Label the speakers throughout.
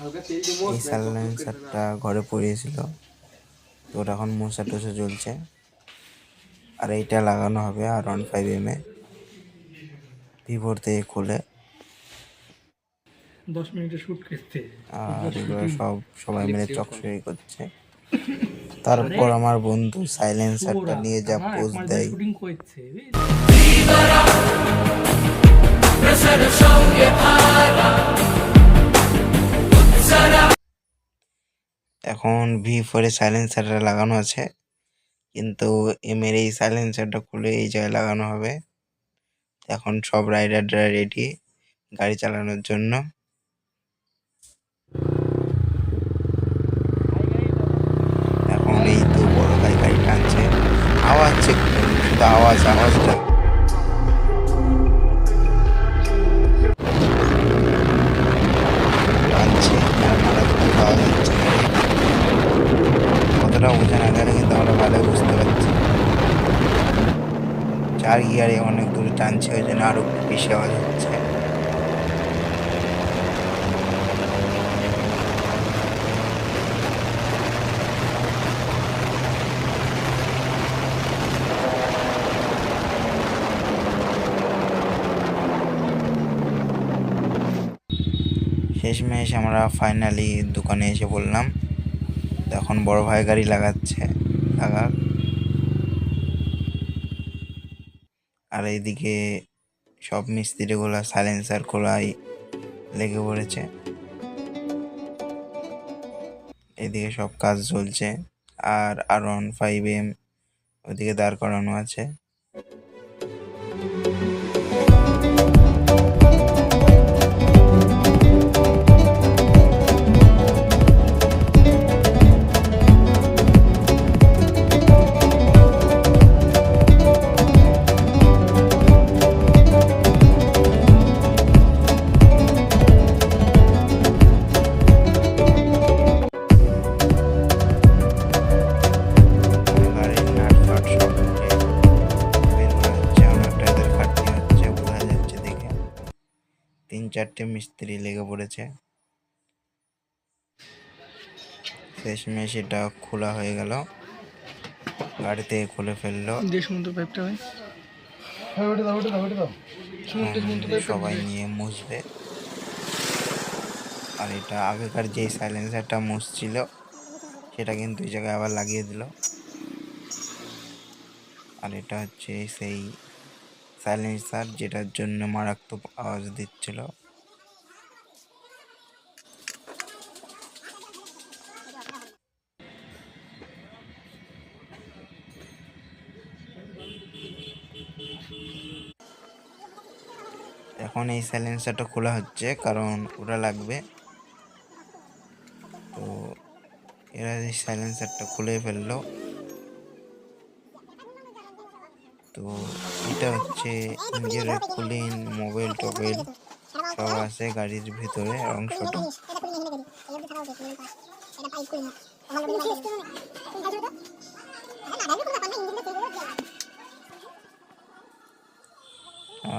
Speaker 1: এই সাইলেন্সারটা ঘরে পড়িয়েছিল, তো ওটা এখন মোছা টোছা চলছে। আর এইটা লাগানো হবে R15M এ, ভিভোর থেকে খুলে।
Speaker 2: 10 মিনিটের শুট করতে
Speaker 1: আর এগুলো সবাই মিলে চকচকি করছে। তারপর আমার বন্ধু সাইলেন্সারটা নিয়ে যা পোজ দেয়,
Speaker 2: শুটিং করছে।
Speaker 1: এখন V4 সাইলেন্সারটা লাগানো আছে, কিন্তু এর এই সাইলেন্সারটা খুলে এই জায়গায় লাগানো হবে। এখন সব রাইডাররা রেডি গাড়ি চালানোর জন্য। এখন এই তো বড় ভাই গাড়ি টানছে, আওয়াজ চেক করুন, শুধু আওয়াজটা টানছে আর মারাত্মক আওয়াজ হচ্ছে। কতটা বোঝা না গেলে কিন্তু আমরা ভালো বুঝতে পারছি। 4 গিয়ারে অনেক দূরে টানছে, ওই জন্য আরো বেশি আওয়াজ হচ্ছে। শেষমেশ আমরা ফাইনালি দোকানে এসে বললাম। এখন বড় ভাই গাড়ি লাগাচ্ছে, আর এইদিকে সব মিস্ত্রিগুলো সাইলেন্সার খোলাই লেগে পড়েছে। এদিকে সব কাজ চলছে, আর R15M ওইদিকে দাঁড় করানো আছে। চারটে মিস্ত্রি লেগে পড়েছে। শেষমেশ এটা খোলা হয়ে গেল, গাড়ি থেকে খুলে ফেললো। সবাই নিয়ে মুছবে। আর এটা আগেকার যে সাইলেন্সারটা মুছছিল সেটা কিন্তু এই জায়গায় আবার লাগিয়ে দিল। আর এটা হচ্ছে সেই সাইলেন্সার যেটার জন্য মারাত্মক আওয়াজ দিচ্ছিল। এখন এই সাইলেন্সারটা খোলা হচ্ছে, কারণ ওটা লাগবে। তো এরা এই সাইলেন্সারটা খুলে ফেললো। তো এটা হচ্ছে ইঞ্জিনের কুলিং, মোবাইল টোবাইল সব আছে গাড়ির ভিতরে অংশটা।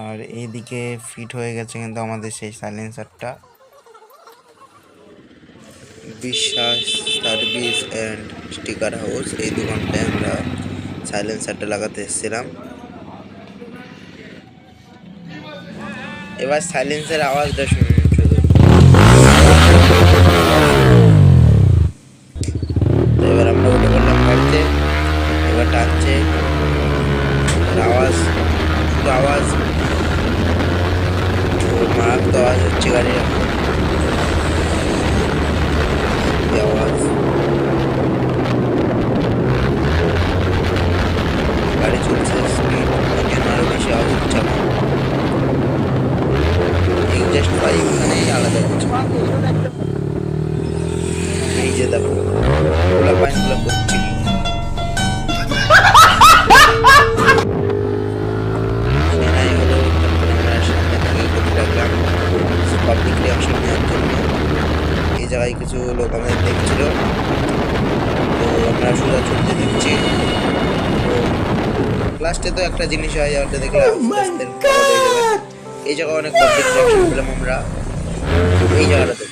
Speaker 1: আর এইদিকে ফিট হয়ে গেছে কিন্তু আমাদের সেই সাইলেন্সারটা। বিশ্বাস সার্ভিস অ্যান্ড স্টিকার হাউস, এই দোকানটায় আমরা সাইলেন্সারটা লাগাতে এসেছিলাম। এবার সাইলেন্সের আওয়াজটা শুনুন শুধু। তো এবার আমরা উঠে পড়লাম গাড়িতে, এবার টানছে, আওয়াজ শুধু আওয়াজ, মারাত্মক আওয়াজ হচ্ছে গাড়ির আওয়াজ। গাড়ি চলছে স্পিড, আরো বেশি আওয়াজ হচ্ছে। এক্সজস্ট পাইপ এখানে আলাদা হচ্ছে। এই যে দেখো ওগুলো পাইপগুলো করছে কি সেনাই হলো ক্যামেরার সামনে থেকে করতে লাগলাম পাবলিক রিয়াকশন নেওয়ার জন্য। এই জায়গায় কিছু লোক আমাদের দেখছিল, তো আমরা সোজা চলতে দিচ্ছি। লাস্টে তো একটা জিনিস হয়, যেটা দেখলে এই জায়গায় অনেক পাবলিক রিয়াকশন পেলাম আমরা এই জায়গাটাতে।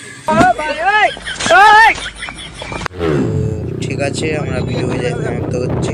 Speaker 1: তো ঠিক আছে, আমরা ভিডিও হয়ে যায় সমাপ্ত করছি।